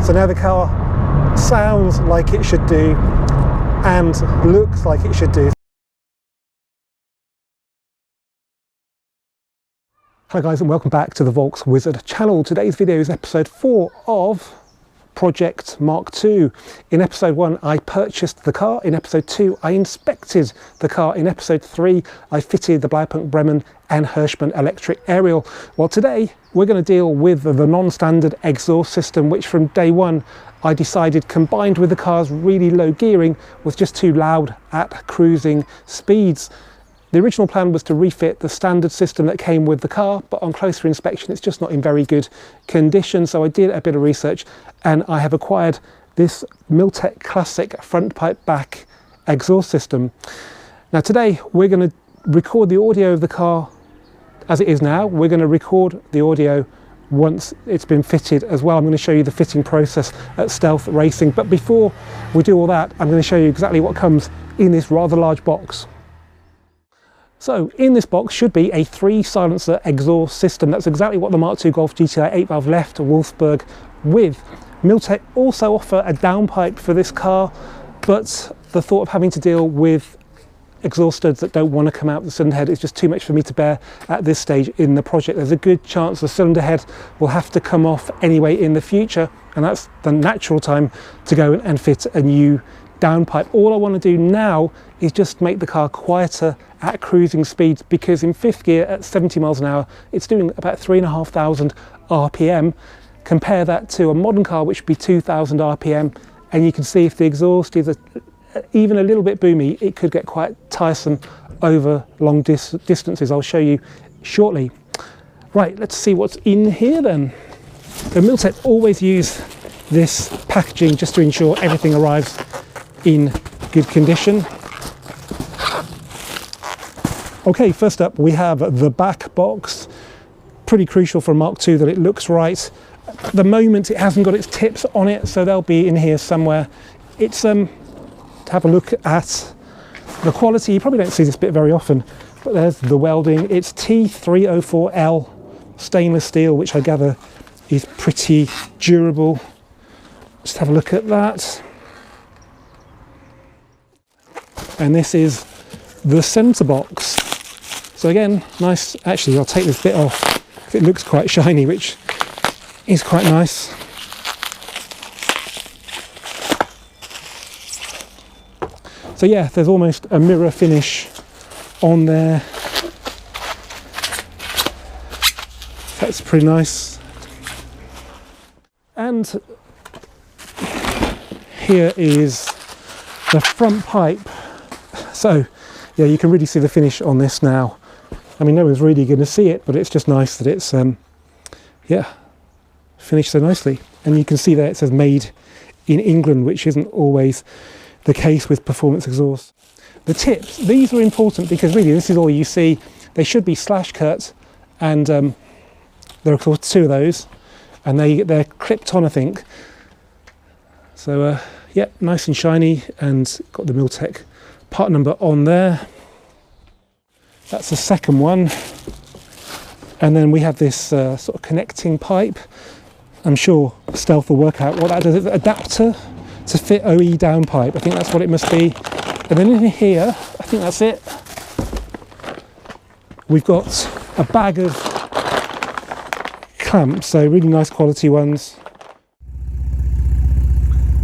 So now the car sounds like it should do and looks like it should do. Hi guys, and welcome back to the volkswizard channel. Today's video is episode 4 of Project Mark II. In episode 1 I purchased the car, in episode 2 I inspected the car, in episode 3 I fitted the Blaupunkt Bremen and Hirschmann electric aerial. Well, today we're going to deal with the non-standard exhaust system, which from day one I decided, combined with the car's really low gearing, was just too loud at cruising speeds. The original plan was to refit the standard system that came with the car, but on closer inspection it's just not in very good condition. So I did a bit of research and I have acquired this Milltek Classic front pipe back exhaust system. Now today we're going to record the audio of the car as it is now. We're going to record the audio once it's been fitted as well. I'm going to show you the fitting process at Stealth Racing, but before we do all that I'm going to show you exactly what comes in this rather large box. So in this box should be a 3-silencer exhaust system. That's exactly what the Mk2 Golf GTI 8-valve left Wolfsburg with. Milltek also offer a downpipe for this car, but the thought of having to deal with exhaust studs that don't want to come out the cylinder head is just too much for me to bear at this stage in the project. There's a good chance the cylinder head will have to come off anyway in the future, and that's the natural time to go and fit a new downpipe. All I want to do now is just make the car quieter at cruising speeds, because in 5th gear at 70 miles an hour it's doing about 3,500 RPM. Compare that to a modern car which would be 2,000 RPM, and you can see if the exhaust is even a little bit boomy, it could get quite tiresome over long distances. I'll show you shortly. Right, let's see what's in here then. The Milltek always use this packaging just to ensure everything arrives in good condition. Okay, first up we have the back box. Pretty crucial for Mark II that it looks right. At the moment it hasn't got its tips on it, so they'll be in here somewhere. It's to have a look at the quality. You probably don't see this bit very often, but there's the welding. It's T304L stainless steel, which I gather is pretty durable. Just have a look at that. And this is the centre box. So again, nice. Actually, I'll take this bit off. It looks quite shiny, which is quite nice. So yeah, there's almost a mirror finish on there. That's pretty nice. And here is the front pipe. So yeah, you can really see the finish on this now. I mean, no one's really going to see it, but it's just nice that it's yeah, finished so nicely. And you can see there it says made in England, which isn't always the case with performance exhaust. The tips, these are important because really this is all you see. They should be slash cut, and there are of course 2 of those, and they're clipped on, I think. So yeah, nice and shiny, and got the Milltek part number on there. That's the second one. And then we have this sort of connecting pipe. I'm sure Stealth will work out what that does. It's an adapter to fit OE downpipe. I think that's what it must be. And then in here, I think that's it. We've got a bag of clamps, so really nice quality ones.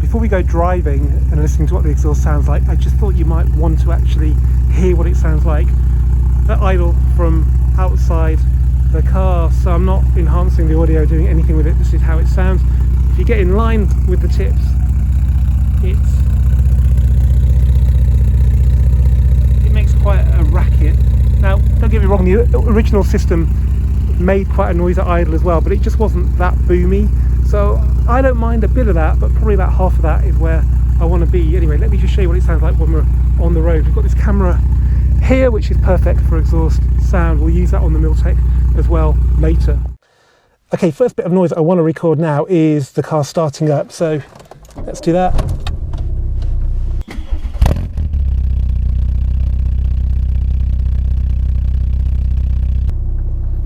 Before we go driving and listening to what the exhaust sounds like, I just thought you might want to actually hear what it sounds like at idle from outside the car. So I'm not enhancing the audio, doing anything with it. This is how it sounds. If you get in line with the tips, it makes quite a racket. Now, don't get me wrong, the original system made quite a noise at idle as well, but it just wasn't that boomy. So I don't mind a bit of that, but probably about half of that is where I want to be. Anyway, let me just show you what it sounds like when we're on the road. We've got this camera here, which is perfect for exhaust sound. We'll use that on the Milltek as well later. Okay, first bit of noise that I want to record now is the car starting up. So let's do that.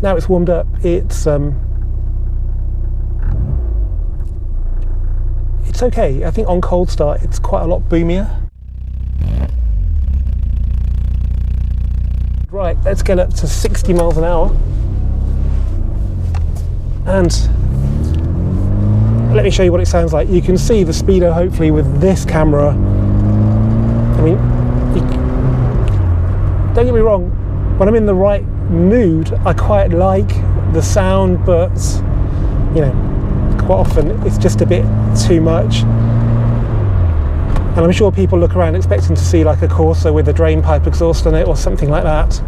Now it's warmed up, it's it's okay. I think on cold start it's quite a lot boomier. Right, let's get up to 60 miles an hour. And let me show you what it sounds like. You can see the speedo hopefully with this camera. I mean, don't get me wrong, when I'm in the right mood, I quite like the sound, but you know, quite often it's just a bit too much. And I'm sure people look around expecting to see like a Corsa with a drain pipe exhaust on it or something like that.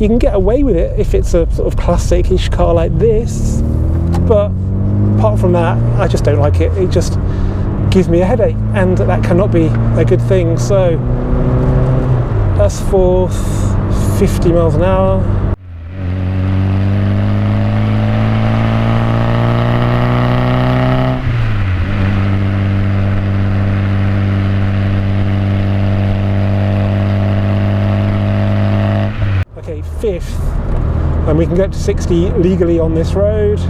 You can get away with it if it's a sort of classic-ish car like this, but apart from that, I just don't like it. It just gives me a headache, and that cannot be a good thing. So that's for 50 miles an hour. Okay, fifth, and we can get to 60 legally on this road.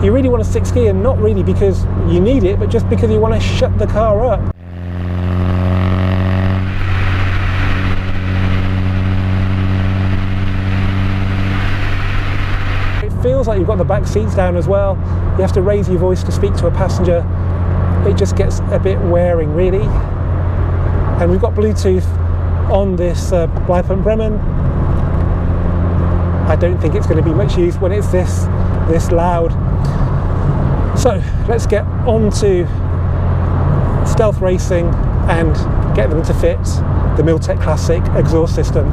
You really want a 6 gear, not really because you need it, but just because you want to shut the car up. It feels like you've got the back seats down as well. You have to raise your voice to speak to a passenger. It just gets a bit wearing, really. And we've got Bluetooth on this Bleib Bremen. I don't think it's going to be much use when it's this loud. So let's get on to stealth racing and get them to fit the Milltek Classic exhaust system.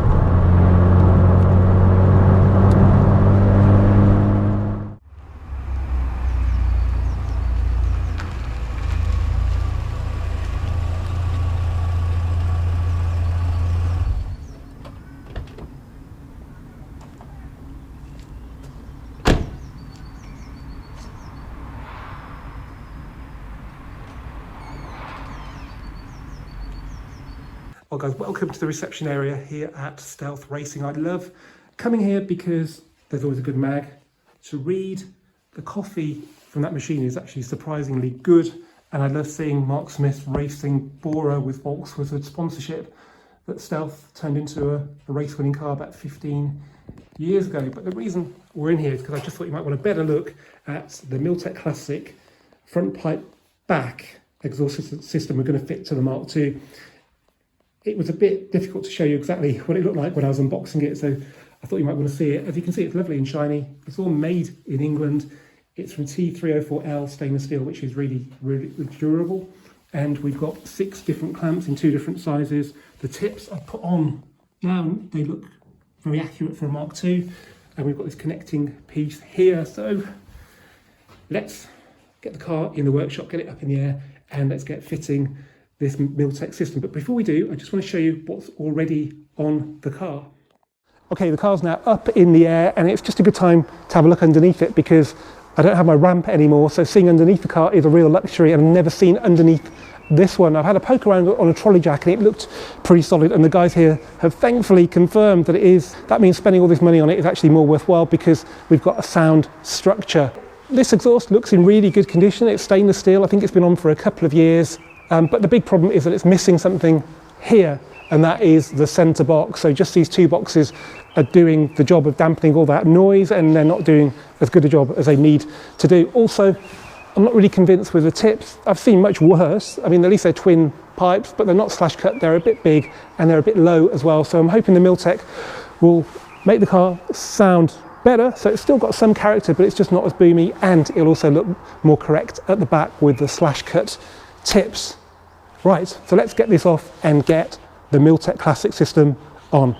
Well guys, welcome to the reception area here at Stealth Racing. I love coming here because there's always a good mag to read. The coffee from that machine is actually surprisingly good, and I love seeing Mark Smith racing Bora with volkswizard sponsorship that Stealth turned into a race-winning car about 15 years ago. But the reason we're in here is because I just thought you might want a better look at the Milltek Classic front pipe back exhaust system we're going to fit to the Mark II. It was a bit difficult to show you exactly what it looked like when I was unboxing it, so I thought you might want to see it. As you can see, it's lovely and shiny. It's all made in England. It's from T304L stainless steel, which is really, really durable. And we've got 6 different clamps in 2 different sizes. The tips I put on now, they look very accurate for a Mark II. And we've got this connecting piece here. So let's get the car in the workshop, get it up in the air, and let's get fitting this Milltek system. But before we do, I just want to show you what's already on the car. Okay, the car's now up in the air, and it's just a good time to have a look underneath it because I don't have my ramp anymore, so seeing underneath the car is a real luxury, and I've never seen underneath this one. I've had a poke around on a trolley jack and it looked pretty solid, and the guys here have thankfully confirmed that it is. That means spending all this money on it is actually more worthwhile because we've got a sound structure. This exhaust looks in really good condition. It's stainless steel. I think it's been on for a couple of years. But the big problem is that it's missing something here, and that is the centre box. So just these 2 boxes are doing the job of dampening all that noise, and they're not doing as good a job as they need to do. Also, I'm not really convinced with the tips. I've seen much worse. I mean, at least they're twin pipes, but they're not slash cut. They're a bit big and they're a bit low as well. So I'm hoping the Milltek will make the car sound better. So it's still got some character, but it's just not as boomy, and it'll also look more correct at the back with the slash cut tips. Right, so let's get this off and get the Milltek Classic system on.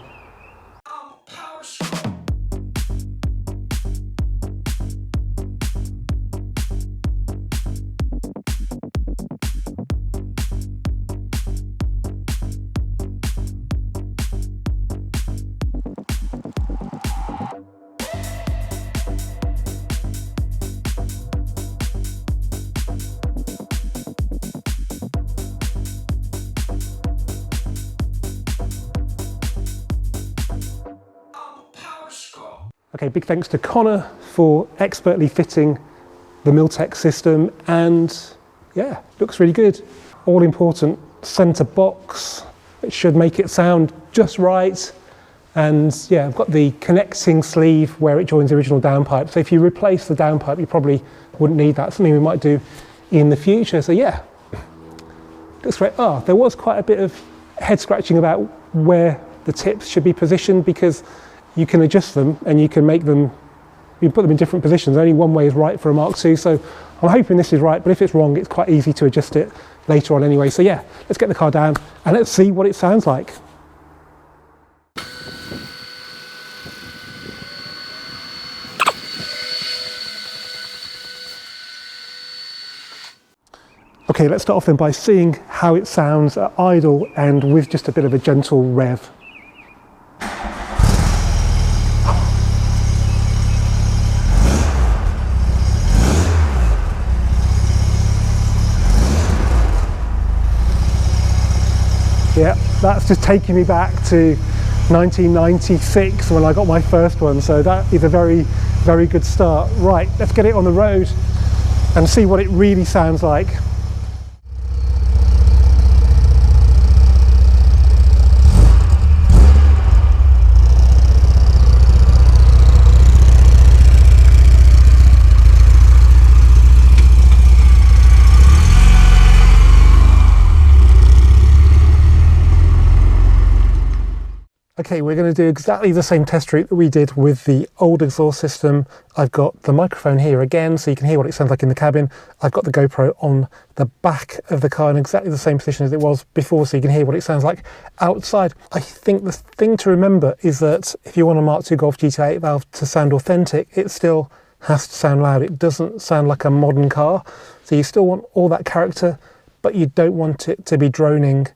Okay, big thanks to Connor for expertly fitting the Milltek system, and yeah, looks really good. All important centre box, it should make it sound just right. And yeah, I've got the connecting sleeve where it joins the original downpipe. So if you replace the downpipe, you probably wouldn't need that. Something we might do in the future. So yeah, looks great. Oh, there was quite a bit of head scratching about where the tips should be positioned, because you can adjust them and you can make them, you can put them in different positions. Only one way is right for a Mark II. So I'm hoping this is right, but if it's wrong, it's quite easy to adjust it later on anyway. So yeah, let's get the car down and let's see what it sounds like. Okay, let's start off then by seeing how it sounds at idle and with just a bit of a gentle rev. Yeah, that's just taking me back to 1996 when I got my first one, so that is a very, very good start. Right, let's get it on the road and see what it really sounds like. Okay, we're going to do exactly the same test route that we did with the old exhaust system. I've got the microphone here again, so you can hear what it sounds like in the cabin. I've got the GoPro on the back of the car in exactly the same position as it was before, so you can hear what it sounds like outside. I think the thing to remember is that if you want a Mark II Golf GTI 8-valve to sound authentic, it still has to sound loud. It doesn't sound like a modern car, so you still want all that character, but you don't want it to be droning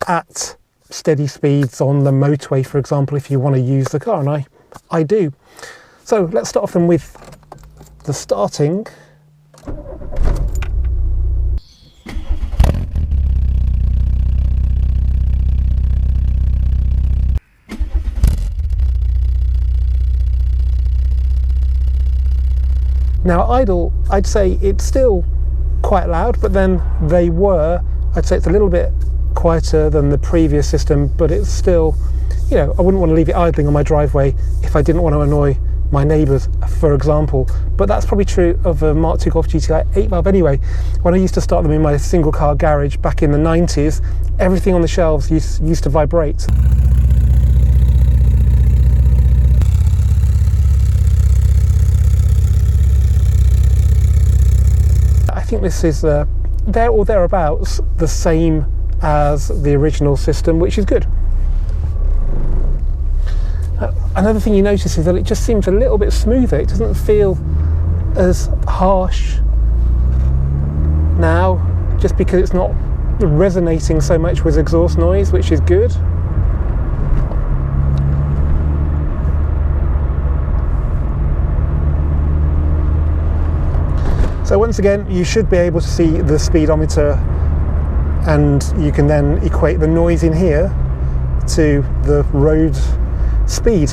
at steady speeds on the motorway, for example, if you want to use the car, and I do. So let's start off then with the starting. Now idle, I'd say it's still quite loud, but then I'd say it's a little bit quieter than the previous system, but it's still, you know, I wouldn't want to leave it idling on my driveway if I didn't want to annoy my neighbours, for example. But that's probably true of a Mark II Golf GTI 8-valve anyway. When I used to start them in my single car garage back in the 90s, everything on the shelves used to vibrate. I think this is there or thereabouts the same as the original system, which is good. Another thing you notice is that it just seems a little bit smoother. It doesn't feel as harsh now, just because it's not resonating so much with exhaust noise, which is good. So once again, you should be able to see the speedometer, and you can then equate the noise in here to the road speed.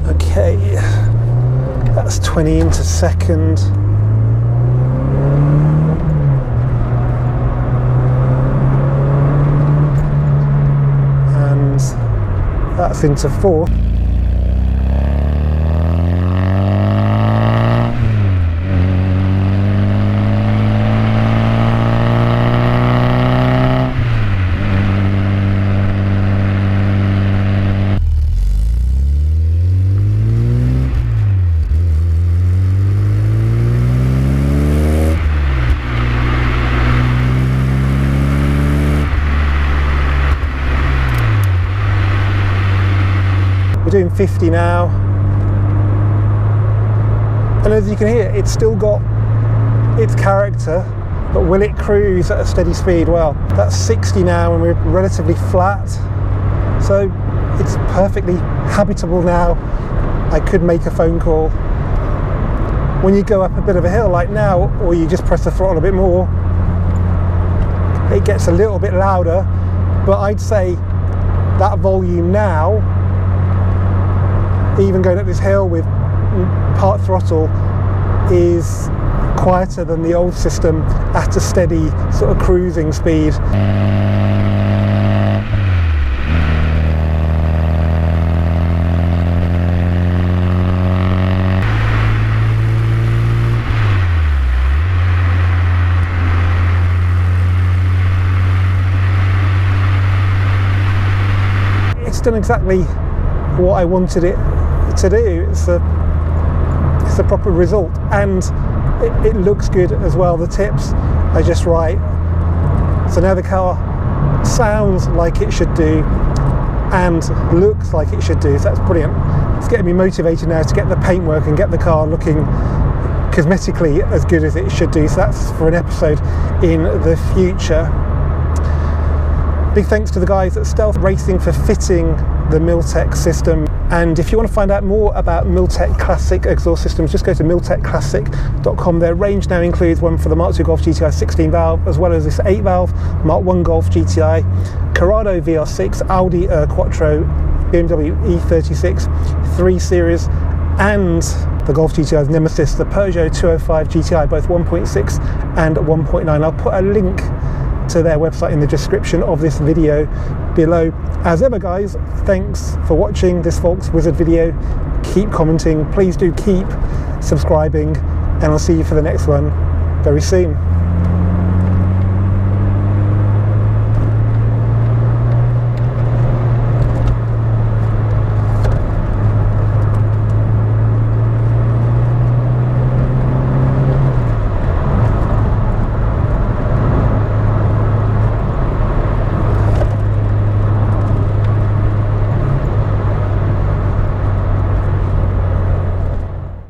Okay, that's 20 into second. And that's into fourth. Doing 50 now, and as you can hear, it's still got its character, but will it cruise at a steady speed? Well, that's 60 now and we're relatively flat, so it's perfectly habitable now. I could make a phone call. when you go up a bit of a hill like now, or you just press the throttle a bit more, it gets a little bit louder. But I'd say that volume now, even going up this hill with part throttle, is quieter than the old system at a steady sort of cruising speed. It's done exactly what I wanted it to do. It's a proper result, and it looks good as well. The tips are just right. So now the car sounds like it should do and looks like it should do, so that's brilliant. It's getting me motivated now to get the paintwork and get the car looking cosmetically as good as it should do. So that's for an episode in the future. Big thanks to the guys at Stealth Racing for fitting the Milltek system. And if you want to find out more about Milltek Classic exhaust systems, just go to milltekclassic.com. Their range now includes one for the Mk2 Golf GTI 16 valve, as well as this 8 valve Mk2 Golf GTI, Corrado VR6, Audi Quattro, BMW E36 3 Series, and the Golf GTI's nemesis, the Peugeot 205 GTI, both 1.6 and 1.9. I'll put a link to their website in the description of this video below. As ever guys, thanks for watching this volkswizard video. Keep commenting, please do keep subscribing, and I'll see you for the next one very soon.